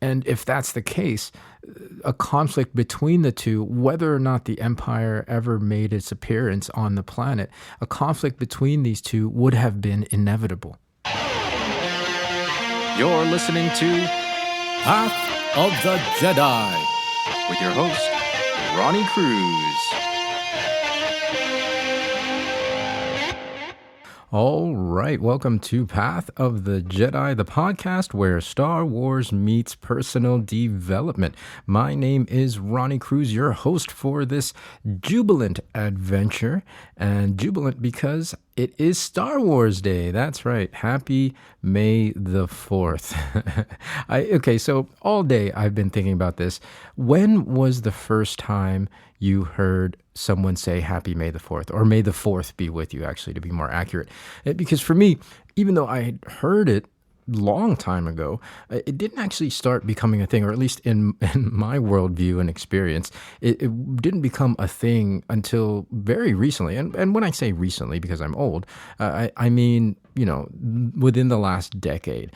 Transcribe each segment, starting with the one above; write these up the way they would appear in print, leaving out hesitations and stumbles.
And if that's the case, a conflict between the two, whether or not the Empire ever made its appearance on the planet, a conflict between these two would have been inevitable. You're listening to Path of the Jedi with your host, Ronnie Cruz. All right, welcome to Path of the Jedi, the podcast where Star Wars meets personal development. My name is Ronnie Cruz, your host for this jubilant adventure, and jubilant because it is Star Wars Day. That's right. Happy May the 4th. Okay, so all day I've been thinking about this. When was the first time you heard someone say Happy May the 4th? Or May the 4th be with you, actually, to be more accurate. Because for me, even though I had heard it long time ago, it didn't actually start becoming a thing, or at least in my worldview and experience, it didn't become a thing until very recently. And when I say recently, because I'm old, I mean, you know, within the last decade.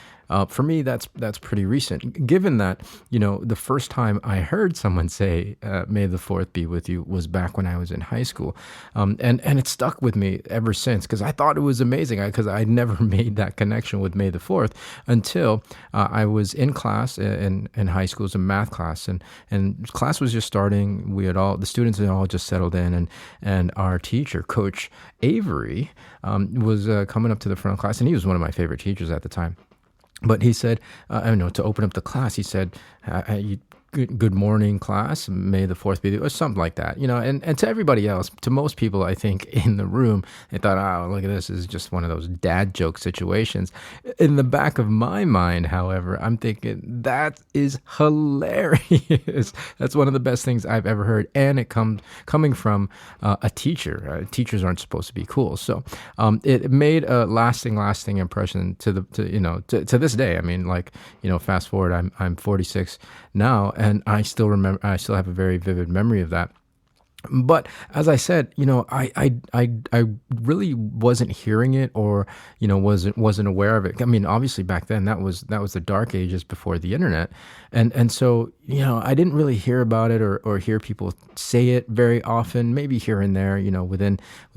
For me, that's pretty recent, given that, you know, the first time I heard someone say, May the 4th be with you, was back when I was in high school. And it stuck with me ever since, because I thought it was amazing, because I'd never made that connection with May the 4th until I was in class in high school. It was a math class, and class was just starting. The students had all just settled in, and our teacher, Coach Avery, was coming up to the front of class, and he was one of my favorite teachers at the time. But he said, I don't know, to open up the class, he said, good morning, class, May the 4th be with you, or something like that, you know, and to everybody else, to most people, I think, in the room, they thought, oh, look at this is just one of those dad joke situations. In the back of my mind, however, I'm thinking, that is hilarious. That's one of the best things I've ever heard, and it coming from a teacher. Teachers aren't supposed to be cool, so it made a lasting impression to this day. I mean, like, you know, fast forward, I'm 46 now, and I still have a very vivid memory of that. But as I said, you know, I really wasn't hearing it, or, you know, wasn't aware of it. I mean, obviously back then that was the dark ages before the internet, and so, you know, I didn't really hear about it or hear people say it very often. Maybe here and there, you know, with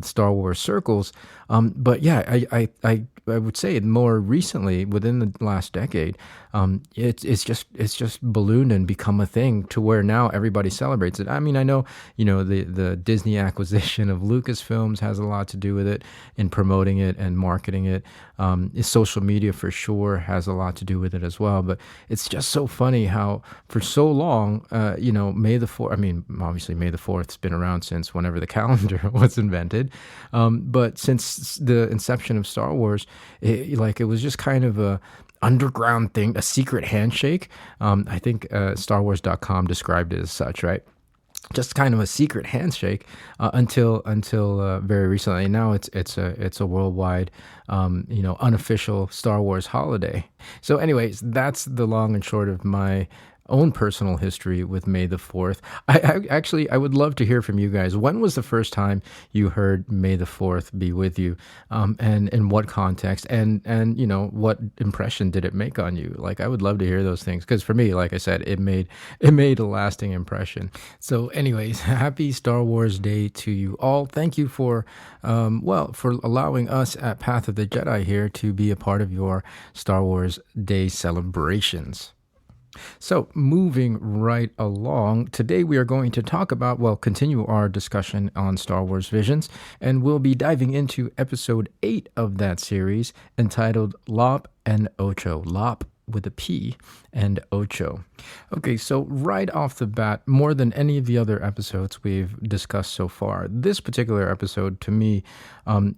Star Wars circles. But yeah, I would say more recently, within the last decade, it's just ballooned and become a thing to where now everybody celebrates it. I mean, I know, you know, the Disney acquisition of Lucasfilms has a lot to do with it in promoting it and marketing it. Social media for sure has a lot to do with it as well. But it's just so funny how for so long, you know, May the 4th, I mean, obviously May the 4th's been around since whenever the calendar was invented. But since the inception of Star Wars, it was just kind of a underground thing, a secret handshake. I think StarWars.com described it as such, right? Just kind of a secret handshake until very recently. And now it's a worldwide, you know, unofficial Star Wars holiday. So, anyways, that's the long and short of my own personal history with May the 4th. I would love to hear from you guys. When was the first time you heard May the 4th be with you? And in what context? And you know, what impression did it make on you? Like, I would love to hear those things, because for me, like I said, it made a lasting impression. So anyways, happy Star Wars Day to you all. Thank you for allowing us at Path of the Jedi here to be a part of your Star Wars Day celebrations. So moving right along, today we are going to talk about, continue our discussion on Star Wars Visions, and we'll be diving into episode 8 of that series, entitled Lop Ocho. Lop with a P and Ocho. Okay, so right off the bat, more than any of the other episodes we've discussed so far, this particular episode, to me,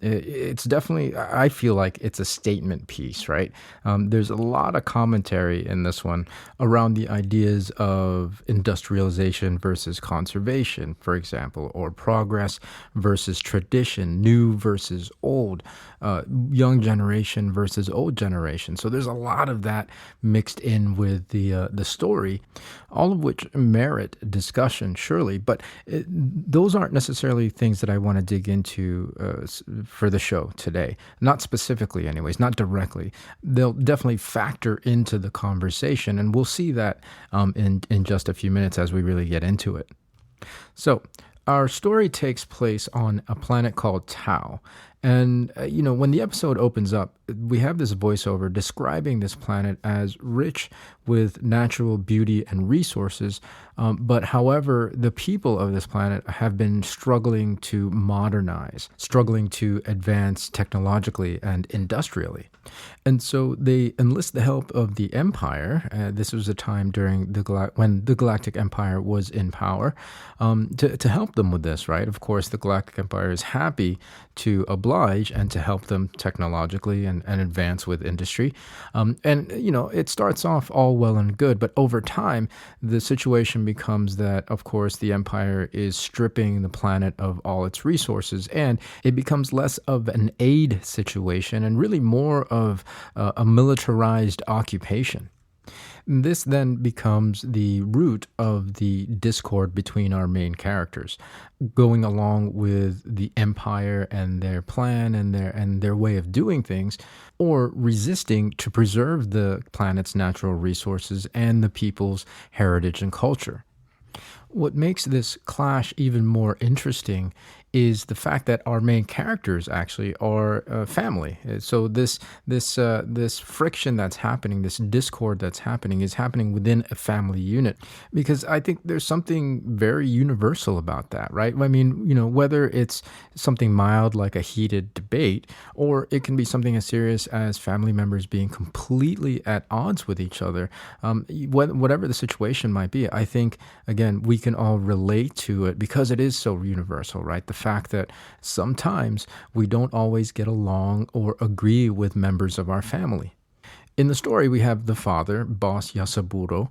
it's definitely, I feel like it's a statement piece, right? There's a lot of commentary in this one around the ideas of industrialization versus conservation, for example, or progress versus tradition, new versus old, young generation versus old generation. So there's a lot of that mixed in with the story, all of which merit discussion, surely. But those aren't necessarily things that I want to dig into for the show today. Not specifically, anyways, not directly. They'll definitely factor into the conversation, and we'll see that in just a few minutes as we really get into it. So, our story takes place on a planet called Tau. And, when the episode opens up, we have this voiceover describing this planet as rich with natural beauty and resources. But however, the people of this planet have been struggling to modernize, struggling to advance technologically and industrially. And so they enlist the help of the Empire. This was a time during when the Galactic Empire was in power, to help them with this, right? Of course, the Galactic Empire is happy to oblige and to help them technologically and advance with industry. It starts off all well and good, but over time, the situation becomes that, of course, the Empire is stripping the planet of all its resources, and it becomes less of an aid situation and really more of a militarized occupation. This then becomes the root of the discord between our main characters, going along with the Empire and their plan and their way of doing things, or resisting to preserve the planet's natural resources and the people's heritage and culture. What makes this clash even more interesting is the fact that our main characters actually are family. So this friction that's happening, this discord that's happening, is happening within a family unit, because I think there's something very universal about that, right? I mean, whether it's something mild like a heated debate, or it can be something as serious as family members being completely at odds with each other. Whatever the situation might be, I think, again, we can all relate to it because it is so universal, right? The fact that sometimes we don't always get along or agree with members of our family. In the story, we have the father, Boss Yasaburo,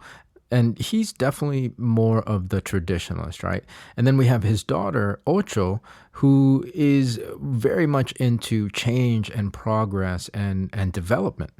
and he's definitely more of the traditionalist, right? And then we have his daughter, Ocho, who is very much into change and progress and development.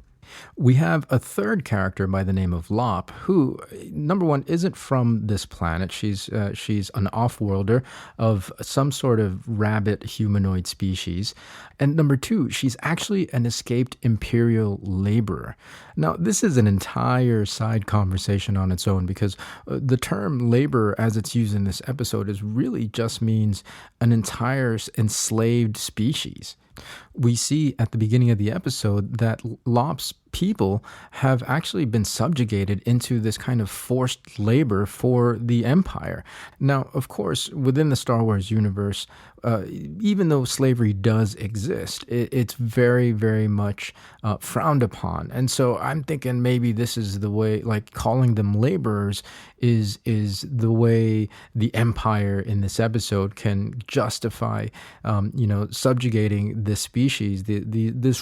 We have a third character by the name of Lop, who, number one, isn't from this planet. She's an off-worlder of some sort of rabbit humanoid species. And number two, she's actually an escaped imperial laborer. Now, this is an entire side conversation on its own, because the term laborer, as it's used in this episode, really just means an entire enslaved species. We see at the beginning of the episode that Lop's people have actually been subjugated into this kind of forced labor for the Empire. Now, of course, within the Star Wars universe, even though slavery does exist, it's very, very much frowned upon. And so I'm thinking maybe this is the way, like calling them laborers is the way the Empire in this episode can justify, subjugating this species, this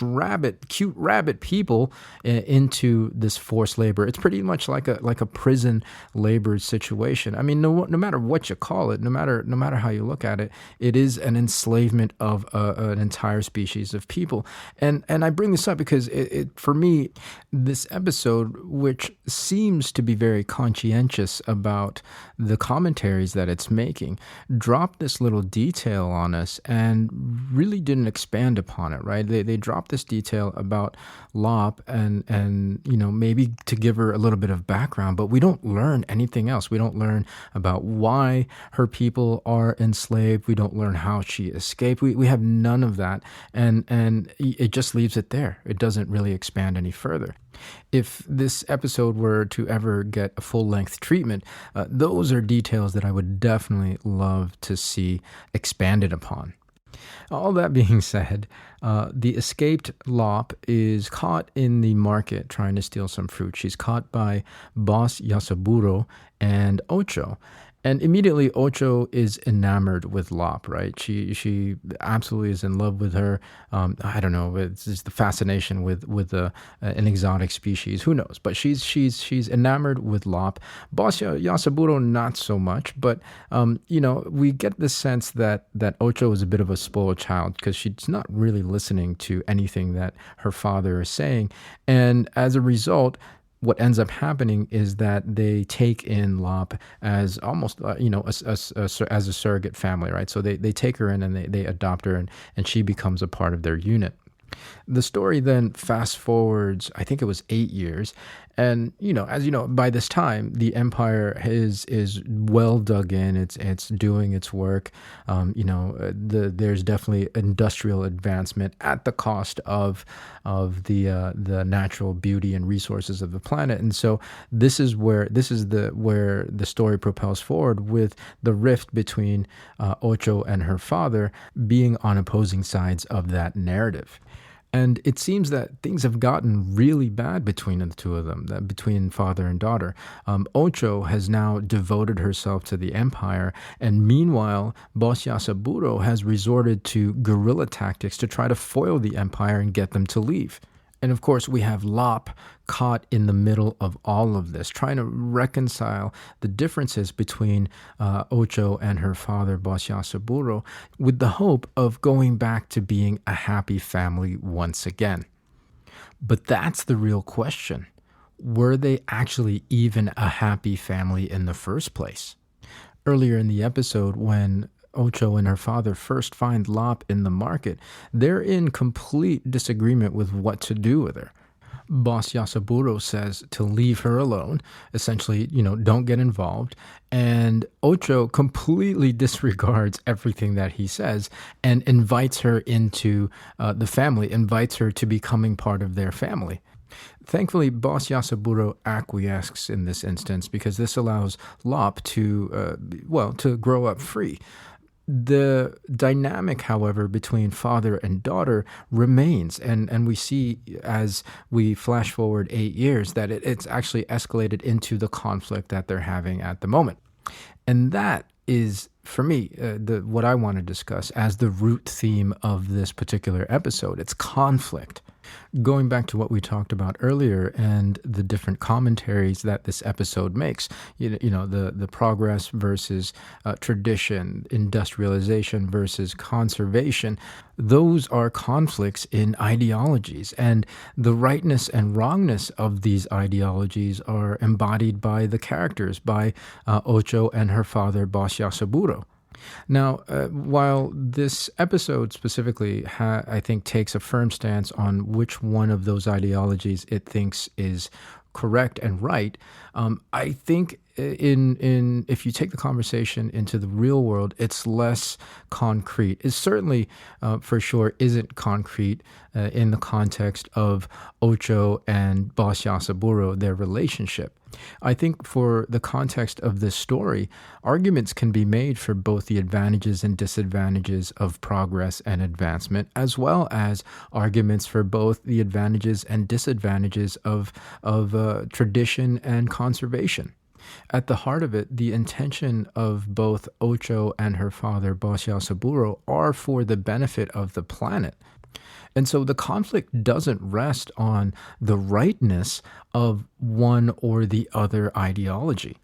cute rabbit people into this forced labor. It's pretty much like a prison labor situation. I mean, no matter what you call it, no matter how you look at it, it is an enslavement of an entire species of people. And I bring this up because for me, this episode, which seems to be very conscientious about the commentaries that it's making, dropped this little detail on us and really didn't expand upon it, right? They dropped this detail about Lop and maybe to give her a little bit of background, but we don't learn anything else. We don't learn about why her people are enslaved. We don't learn how she escaped. We have none of that, and it just leaves it there. It doesn't really expand any further. If this episode were to ever get a full-length treatment, those are details that I would definitely love to see expanded upon. All that being said, the escaped Lop is caught in the market trying to steal some fruit. She's caught by Boss Yasaburo and Ocho. And immediately Ocho is enamored with Lop, right? She absolutely is in love with her. I don't know, it's just the fascination with an exotic species. Who knows? But she's enamored with Lop. Boss Yasaburo not so much, but we get the sense that Ocho is a bit of a spoiled child because she's not really listening to anything that her father is saying, and as a result, what ends up happening is that they take in Lop as almost, as a surrogate family, right? So they take her in and they adopt her, and she becomes a part of their unit. The story then fast forwards, I think it was 8 years. And, as you know, by this time, the empire is well dug in. It's doing its work. There's definitely industrial advancement at the cost of the natural beauty and resources of the planet. And so this is where the story propels forward, with the rift between Ocho and her father being on opposing sides of that narrative. And it seems that things have gotten really bad between the two of them, between father and daughter. Ocho has now devoted herself to the empire, and meanwhile, Boss Yasaburo has resorted to guerrilla tactics to try to foil the empire and get them to leave. And of course, we have Lop caught in the middle of all of this, trying to reconcile the differences between Ocho and her father, Boss Yasaburo, with the hope of going back to being a happy family once again. But that's the real question. Were they actually even a happy family in the first place? Earlier in the episode, when Ocho and her father first find Lop in the market, they're in complete disagreement with what to do with her. Boss Yasaburo says to leave her alone, essentially, don't get involved. And Ocho completely disregards everything that he says and invites her into the family, invites her to becoming part of their family. Thankfully, Boss Yasaburo acquiesces in this instance because this allows Lop to grow up free. The dynamic, however, between father and daughter remains, and we see as we flash forward 8 years that it's actually escalated into the conflict that they're having at the moment. And that is, for me, what I want to discuss as the root theme of this particular episode. It's conflict. Going back to what we talked about earlier and the different commentaries that this episode makes, the progress versus tradition, industrialization versus conservation, those are conflicts in ideologies. And the rightness and wrongness of these ideologies are embodied by the characters, by Ocho and her father, Boss Yasaburo. Now, while this episode specifically, I think, takes a firm stance on which one of those ideologies it thinks is correct and right, I think if you take the conversation into the real world, it's less concrete. It certainly, for sure, isn't concrete in the context of Ocho and Boss Yasaburo, their relationship. I think for the context of this story, arguments can be made for both the advantages and disadvantages of progress and advancement, as well as arguments for both the advantages and disadvantages of tradition and conservation. At the heart of it, the intention of both Ocho and her father, Boss Yasaburo, are for the benefit of the planet. And so the conflict doesn't rest on the rightness of one or the other ideology.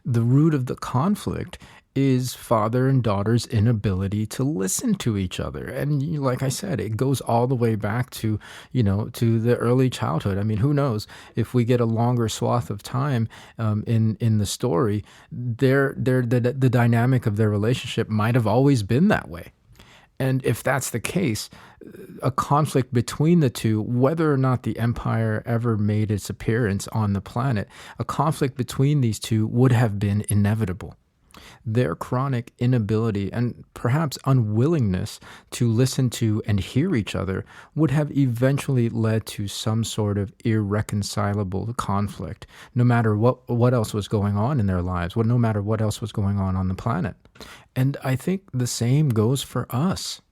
The root of the conflict is father and daughter's inability to listen to each other. And like I said, it goes all the way back to the early childhood. I mean, who knows if we get a longer swath of time in the story, the dynamic of their relationship might have always been that way. And if that's the case, a conflict between the two, whether or not the empire ever made its appearance on the planet, a conflict between these two would have been inevitable. Their chronic inability and perhaps unwillingness to listen to and hear each other would have eventually led to some sort of irreconcilable conflict, no matter what else was going on in their lives, no matter what else was going on the planet. And I think the same goes for us,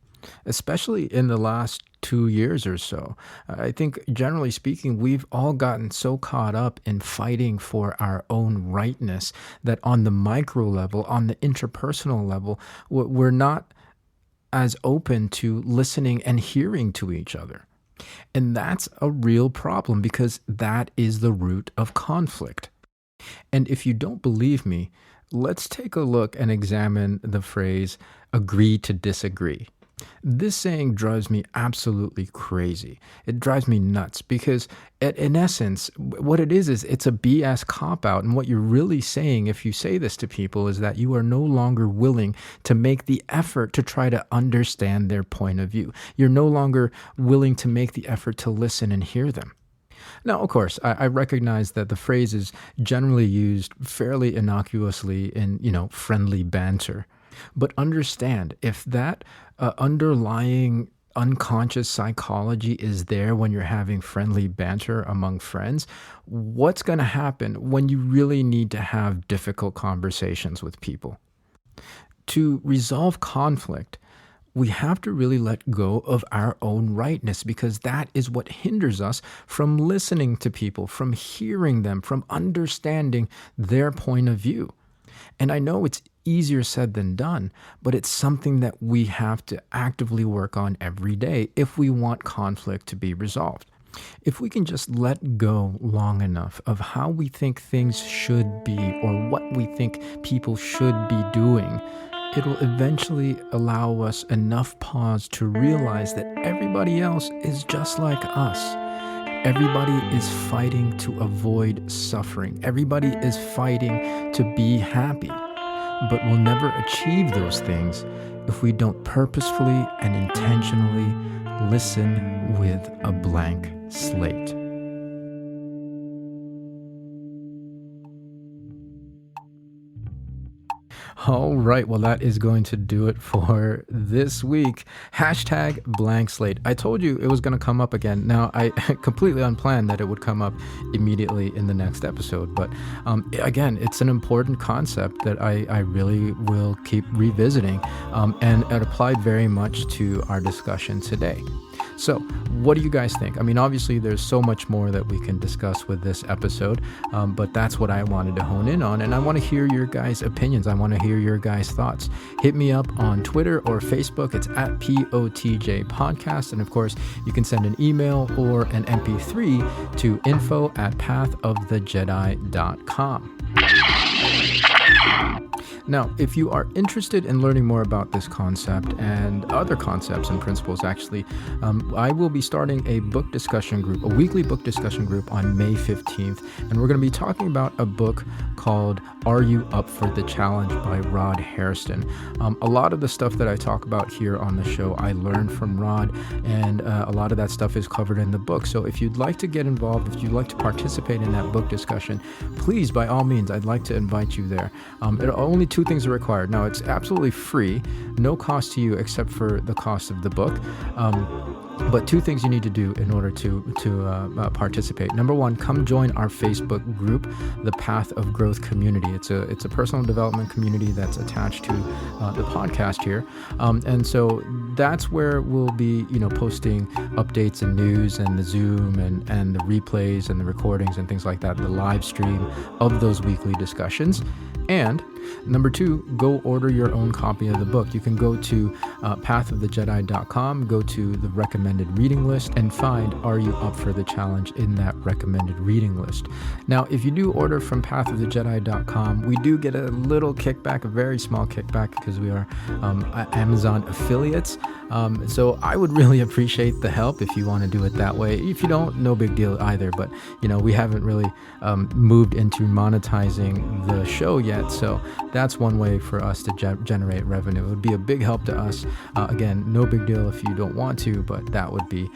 especially in the last 2 years or so. I think generally speaking, we've all gotten so caught up in fighting for our own rightness that on the micro level, on the interpersonal level, we're not as open to listening and hearing to each other. And that's a real problem because that is the root of conflict. And if you don't believe me, let's take a look and examine the phrase agree to disagree. This saying drives me absolutely crazy. It drives me nuts because in essence, what it is it's a BS cop-out. And what you're really saying, if you say this to people, is that you are no longer willing to make the effort to try to understand their point of view. You're no longer willing to make the effort to listen and hear them. Now, of course, I recognize that the phrase is generally used fairly innocuously in, friendly banter. But understand, if that underlying unconscious psychology is there when you're having friendly banter among friends, what's going to happen when you really need to have difficult conversations with people? To resolve conflict, we have to really let go of our own rightness because that is what hinders us from listening to people, from hearing them, from understanding their point of view. And I know it's easier said than done, but it's something that we have to actively work on every day if we want conflict to be resolved. If we can just let go long enough of how we think things should be or what we think people should be doing, it'll eventually allow us enough pause to realize that everybody else is just like us. Everybody is fighting to avoid suffering. Everybody is fighting to be happy. But we'll never achieve those things if we don't purposefully and intentionally listen with a blank slate. All right, well, that is going to do it for this week. Hashtag blank slate. I told you it was going to come up again. Now, I completely unplanned that it would come up immediately in the next episode. But again, it's an important concept that I really will keep revisiting. And it applied very much to our discussion today. So what do you guys think? I mean, obviously, there's so much more that we can discuss with this episode, but that's what I wanted to hone in on. And I want to hear your guys' opinions. I want to hear your guys' thoughts. Hit me up on Twitter or Facebook. It's at POTJ Podcast. And of course, you can send an email or an MP3 to info@pathofthejedi.com. Now, if you are interested in learning more about this concept and other concepts and principles, actually, I will be starting a book discussion group, a weekly book discussion group on May 15th. And we're going to be talking about a book called Are You Up for the Challenge by Rod Hairston. A lot of the stuff that I talk about here on the show, I learned from Rod, and a lot of that stuff is covered in the book. So if you'd like to get involved, if you'd like to participate in that book discussion, please, by all means, I'd like to invite you there. Only 2 things are required. Now, it's absolutely free, no cost to you except for the cost of the book. But 2 things you need to do in order to participate. Number 1, come join our Facebook group, the Path of Growth Community. It's a personal development community that's attached to the podcast here, and so that's where we'll be, posting updates and news and the Zoom and the replays and the recordings and things like that, the live stream of those weekly discussions. And number 2, go order your own copy of the book. You can go to pathofthejedi.com, go to the recommended reading list, and find Are You Up for the Challenge in that recommended reading list. Now, if you do order from pathofthejedi.com, we do get a little kickback, a very small kickback, because we are Amazon affiliates. So I would really appreciate the help if you want to do it that way. If you don't, no big deal either. But, we haven't really moved into monetizing the show yet. So that's one way for us to generate revenue. It would be a big help to us. Again, no big deal if you don't want to, but that would be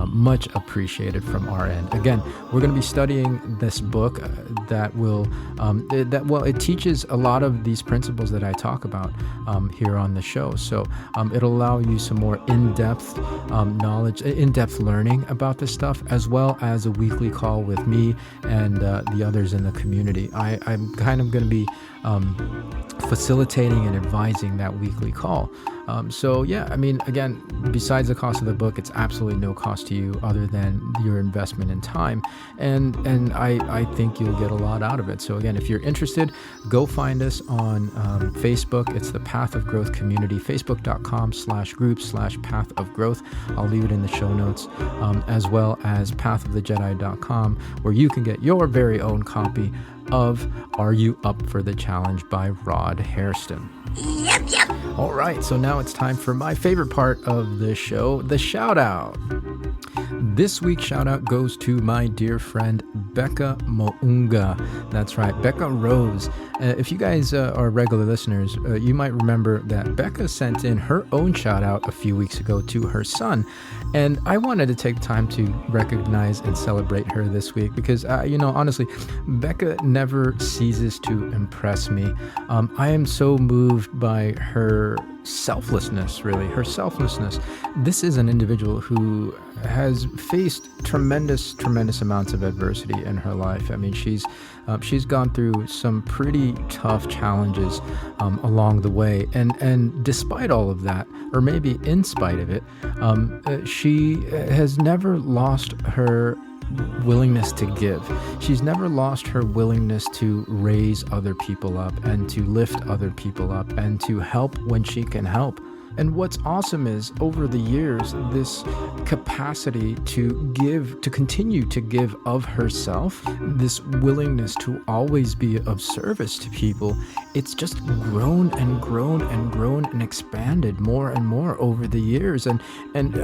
much appreciated from our end. Again, we're going to be studying this book it teaches a lot of these principles that I talk about here on the show. So it'll allow you some more in-depth knowledge, in-depth learning about this stuff, as well as a weekly call with me and the others in the community. I'm kind of going to be facilitating and advising that weekly call. So yeah, I mean, again, besides the cost of the book, it's absolutely no cost to you other than your investment in time. And I think you'll get a lot out of it. So again, if you're interested, go find us on Facebook. It's the Path of Growth Community, facebook.com/group/Path of Growth. I'll leave it in the show notes, as well as pathofthejedi.com, where you can get your very own copy of Are You Up for the Challenge by Rod Hairston. Yep. All right, so now it's time for my favorite part of the show, the shout out. This week's shout out goes to my dear friend Becca Mounga. That's right, Becca Rose. If you guys are regular listeners, you might remember that Becca sent in her own shout out a few weeks ago to her son. And I wanted to take time to recognize and celebrate her this week because, honestly, Becca never ceases to impress me. I am so moved by her selflessness, really, her selflessness. This is an individual who has faced tremendous amounts of adversity in her life. I mean, she's gone through some pretty tough challenges along the way, and despite all of that, or maybe in spite of it, she has never lost her willingness to give. She's never lost her willingness to raise other people up and to lift other people up and to help when she can help. And what's awesome is, over the years, this capacity to give, to continue to give of herself, this willingness to always be of service to people, it's just grown and expanded more and more over the years. And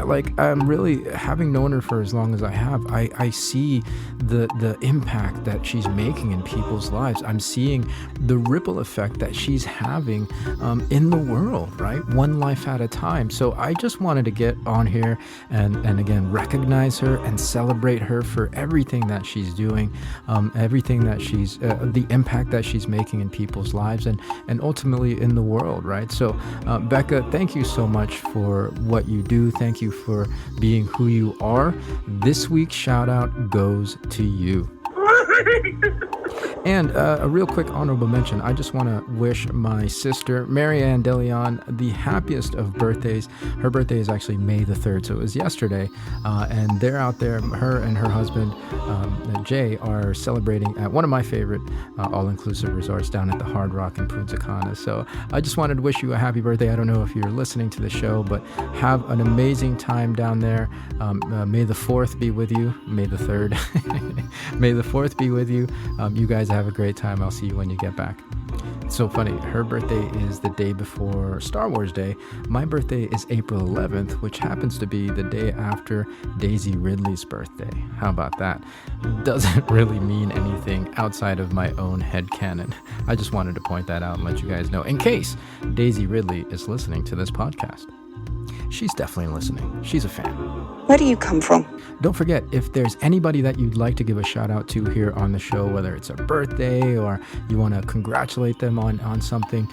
like, I'm really, having known her for as long as I have, I see the impact that she's making in people's lives. I'm seeing the ripple effect that she's having in the world, right? One life at a time. So I just wanted to get on here and again recognize her and celebrate her for everything that she's doing, everything that she's the impact that she's making in people's lives and ultimately in the world, right? So Becca, thank you so much for what you do. Thank you for being who you are. This week's shout out goes to you. And a real quick honorable mention, I just want to wish my sister, Marianne DeLeon, the happiest of birthdays. Her birthday is actually May the 3rd, so it was yesterday. And they're out there, her and her husband, Jay, are celebrating at one of my favorite all-inclusive resorts down at the Hard Rock in Punta Cana. So I just wanted to wish you a happy birthday. I don't know if you're listening to the show, but have an amazing time down there. May the 4th be with you. May the 3rd. May the 4th be with you. You guys have a great time. I'll see you when you get back. It's so funny. Her birthday is the day before Star Wars Day. My birthday is April 11th, which happens to be the day after Daisy Ridley's birthday. How about that? Doesn't really mean anything outside of my own headcanon. I just wanted to point that out and let you guys know in case Daisy Ridley is listening to this podcast. She's definitely listening. She's a fan. Where do you come from? Don't forget, if there's anybody that you'd like to give a shout out to here on the show, whether it's a birthday or you want to congratulate them on something,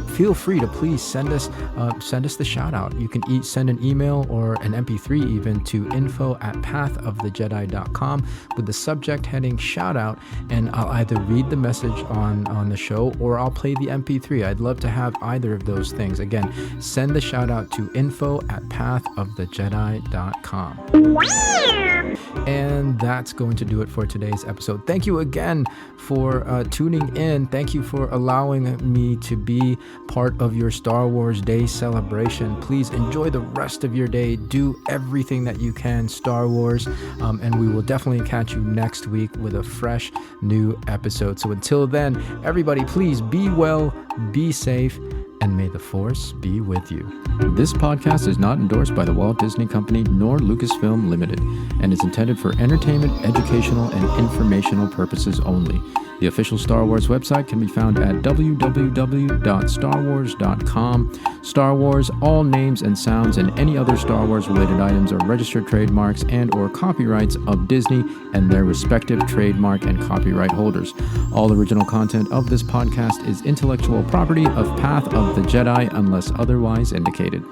feel free to please send us the shout out. You can send an email or an MP3 even to info@pathofthejedi.com with the subject heading shout out, and I'll either read the message on the show or I'll play the MP3. I'd love to have either of those things. Again, send the shout out to info@pathofthejedi.com. And that's going to do it for today's episode. Thank you again for tuning in. Thank you for allowing me to be part of your Star Wars Day celebration. Please enjoy the rest of your day. Do everything that you can, Star Wars. And we will definitely catch you next week with a fresh new episode. So until then, everybody, please be well, be safe, and may the Force be with you. This podcast is not endorsed by the Walt Disney Company nor Lucasfilm Limited and is intended for entertainment, educational, and informational purposes only. The official Star Wars website can be found at www.starwars.com. Star Wars, all names and sounds and any other Star Wars related items are registered trademarks and or copyrights of Disney and their respective trademark and copyright holders. All original content of this podcast is intellectual property of Path of the Jedi unless otherwise indicated.